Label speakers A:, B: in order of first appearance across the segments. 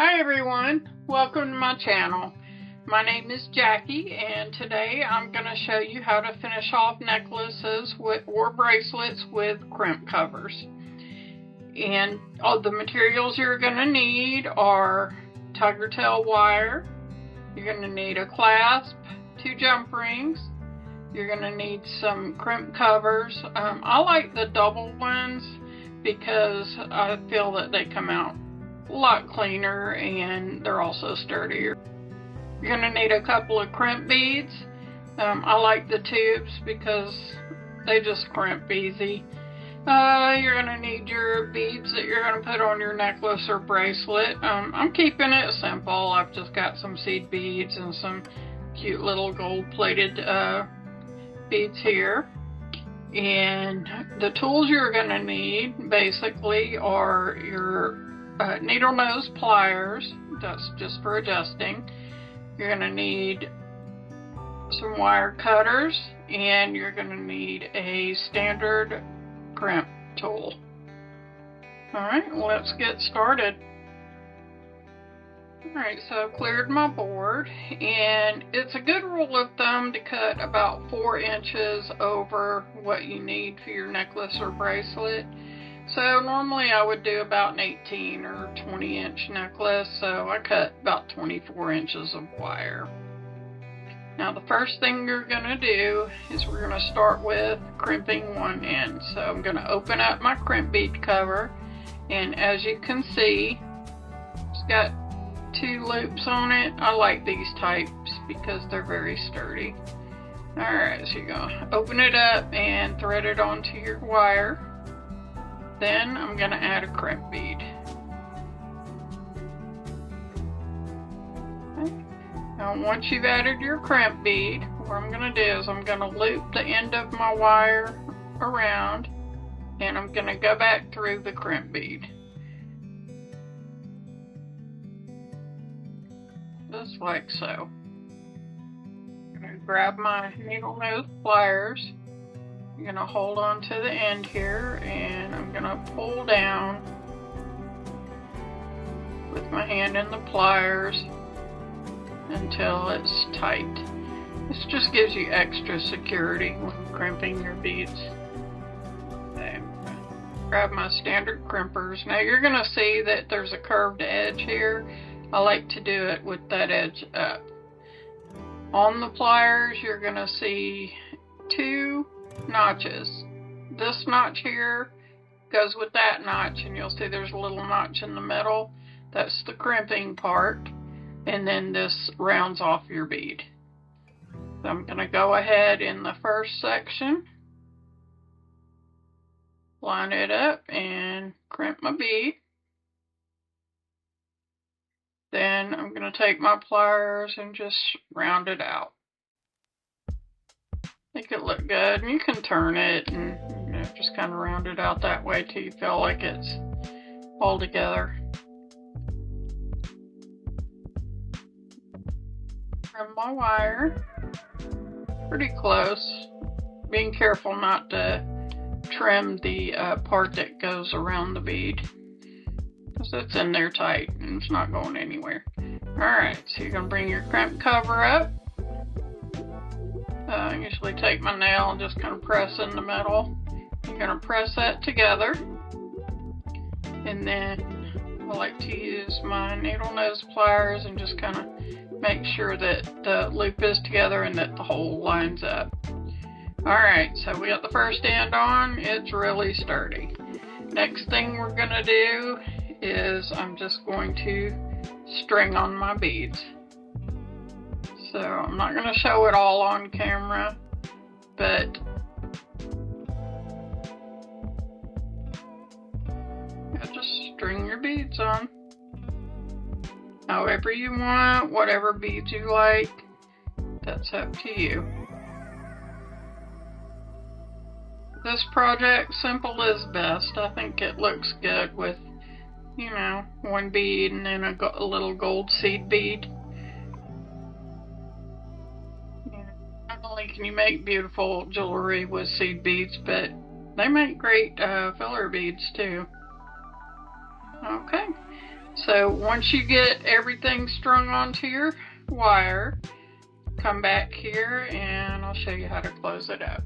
A: Hi everyone, welcome to my channel. My name is Jackie and today I'm going to show you how to finish off necklaces or bracelets with crimp covers. And all the materials you're going to need are tiger tail wire, you're going to need a clasp, 2 jump rings, you're going to need some crimp covers. I like the double ones because I feel that they come out a lot cleaner and they're also sturdier. You're going to need a couple of crimp beads. I like the tubes because they just crimp easy. You're going to need your beads that you're going to put on your necklace or bracelet. I'm keeping it simple. I've just got some seed beads and some cute little gold plated beads here. And the tools you're going to need basically are your needle nose pliers, that's just for adjusting. You're going to need some wire cutters, and you're going to need a standard crimp tool. Alright, let's get started. Alright, so I've cleared my board, and it's a good rule of thumb to cut about 4 inches over what you need for your necklace or bracelet. So normally I would do about an 18 or 20 inch necklace, so I cut about 24 inches of wire. Now the first thing you're going to do is we're going to start with crimping one end. So I'm going to open up my crimp bead cover, and as you can see, it's got 2 loops on it. I like these types because they're very sturdy. Alright, so you're going to open it up and thread it onto your wire. Then I'm going to add a crimp bead. Okay. Now once you've added your crimp bead, what I'm going to do is I'm going to loop the end of my wire around, and I'm going to go back through the crimp bead. Just like so. I'm going to grab my needle nose pliers. I'm going to hold on to the end here, and I'm going to pull down with my hand in the pliers until it's tight. This just gives you extra security when crimping your beads. Okay, grab my standard crimpers. Now you're going to see that there's a curved edge here. I like to do it with that edge up. On the pliers you're going to see 2 notches. This notch here goes with that notch, and you'll see there's a little notch in the middle. That's the crimping part, and then this rounds off your bead. So I'm going to go ahead in the first section, line it up and crimp my bead. Then I'm going to take my pliers and just round it out. Make it look good, and you can turn it and just kind of round it out that way till you feel like it's all together. Trim my wire pretty close, being careful not to trim the part that goes around the bead because it's in there tight and it's not going anywhere. Alright, so you're going to bring your crimp cover up. I usually take my nail and just kind of press in the middle. You're going to press that together, and then I like to use my needle nose pliers and just kind of make sure that the loop is together and that the hole lines up. Alright, so we got the first end on. It's really sturdy. Next thing we're going to do is I'm just going to string on my beads. So I'm not going to show it all on camera, but just string your beads on however you want, whatever beads you like, that's up to you. This project, simple is best. I think it looks good with, you know, 1 bead and then a little gold seed bead. Not only can you make beautiful jewelry with seed beads, but they make great filler beads too. Okay, So once you get everything strung onto your wire, come back here and I'll show you how to close it up.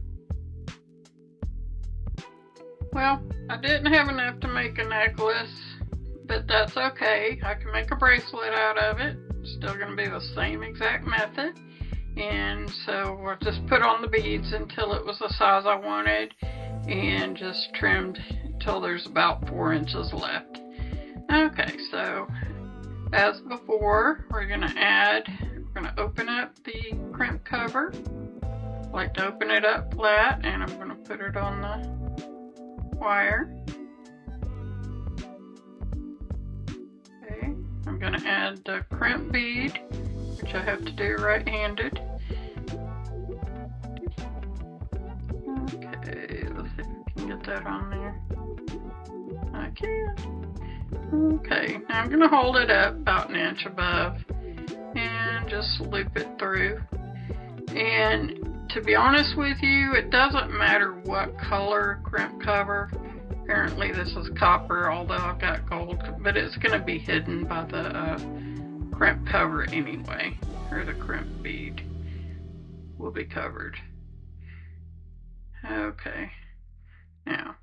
A: Well, I didn't have enough to make a necklace, but that's okay. I can make a bracelet out of it. It's still going to be the same exact method. And so I just put on the beads until it was the size I wanted and just trimmed until there's about 4 inches left. Okay, so as before, we're going to open up the crimp cover. I like to open it up flat, and I'm going to put it on the wire. Okay, I'm going to add the crimp bead, which I have to do right-handed. Okay, let's see if we can get that on there. I can. Okay, now I'm going to hold it up about 1 inch above and just loop it through. And to be honest with you, it doesn't matter what color crimp cover. Apparently this is copper, although I've got gold, but it's going to be hidden by the crimp cover anyway, or the crimp bead will be covered. Okay, now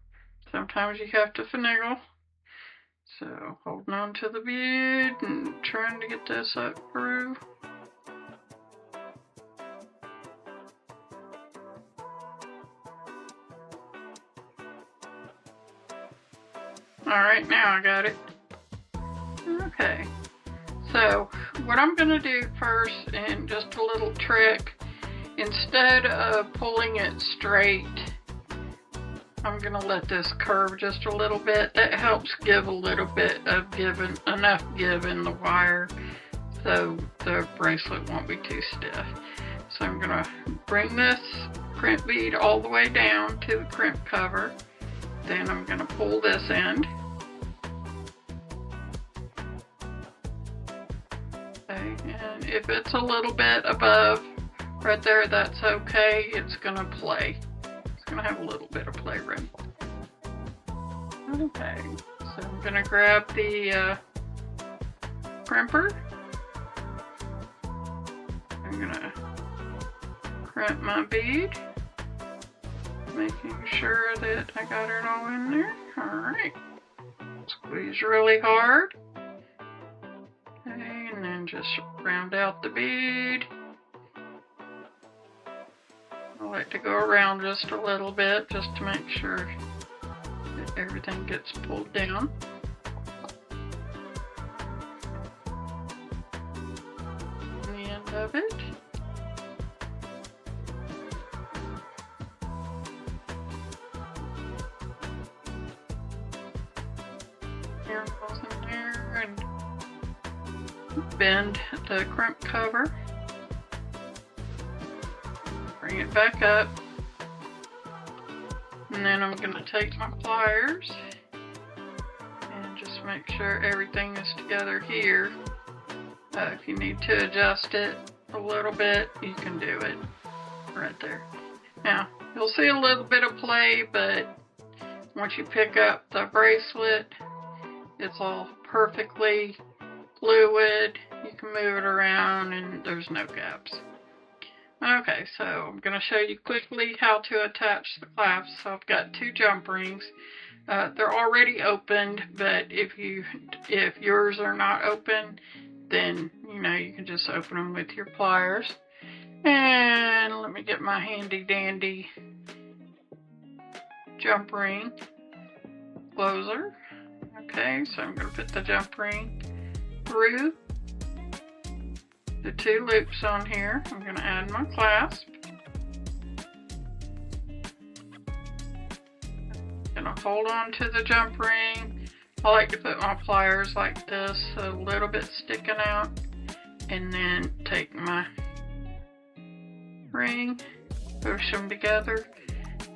A: sometimes you have to finagle. So holding on to the bead and trying to get this up through. Alright, now I got it. Okay, so what I'm going to do first, and just a little trick, instead of pulling it straight, I'm going to let this curve just a little bit. That helps give a little bit of enough give in the wire so the bracelet won't be too stiff. So I'm going to bring this crimp bead all the way down to the crimp cover. Then I'm going to pull this end. Okay, and if it's a little bit above right there, that's okay. It's going to play. Gonna have a little bit of play room. Okay, so I'm gonna grab the crimper. I'm gonna crimp my bead, making sure that I got it all in there. Alright, squeeze really hard. Okay, and then just round out the bead. I like to go around just a little bit just to make sure that everything gets pulled down. The end of it. Here goes in there and bend the crimp cover. Bring it back up, and then I'm going to take my pliers and just make sure everything is together here. If you need to adjust it a little bit, you can do it right there. Now, you'll see a little bit of play, but once you pick up the bracelet, it's all perfectly fluid. You can move it around and there's no gaps. Okay, so I'm going to show you quickly how to attach the clasps. So I've got 2 jump rings. They're already opened, but if yours are not open, then you can just open them with your pliers. And let me get my handy dandy jump ring closer. Okay, so I'm going to put the jump ring through the 2 loops on here. I'm going to add my clasp. I'm going to hold on to the jump ring. I like to put my pliers like this, a little bit sticking out, and then take my ring, push them together.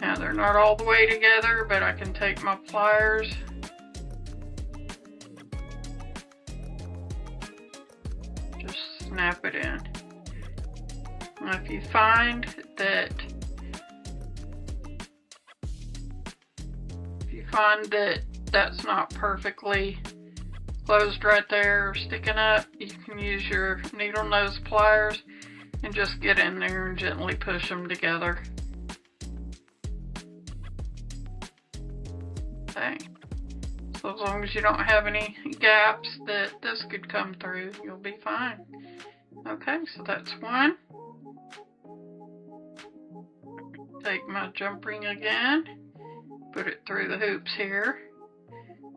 A: Now they're not all the way together, but I can take my pliers snap it in. Now if you find that that's not perfectly closed right there, sticking up, you can use your needle nose pliers and just get in there and gently push them together. Okay, so as long as you don't have any gaps that this could come through, you'll be fine. Okay, so that's one. Take my jump ring again, put it through the hoops here.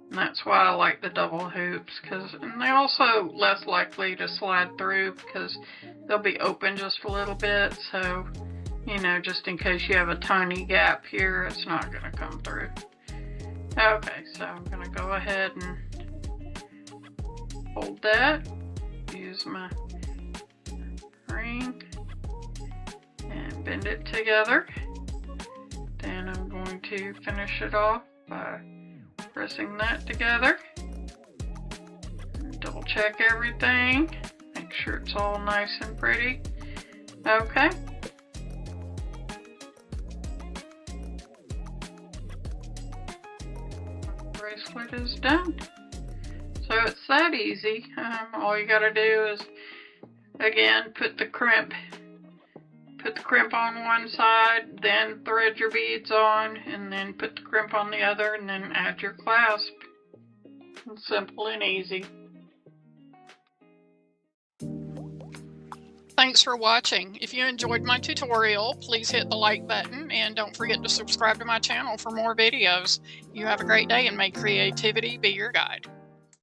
A: And that's why I like the double hoops, and they're also less likely to slide through because they'll be open just a little bit. So, you know, just in case you have a tiny gap here, it's not going to come through. Okay, so I'm going to go ahead and hold that, use my ring, and bend it together. Then I'm going to finish it off by pressing that together. Double check everything. Make sure it's all nice and pretty. Okay. Bracelet is done. So it's that easy. All you gotta do is, again, put the crimp on one side, then thread your beads on, and then put the crimp on the other, and then add your clasp. It's simple and easy. Thanks for watching. If you enjoyed my tutorial, please hit the like button, and don't forget to subscribe to my channel for more videos. You have a great day, and may creativity be your guide.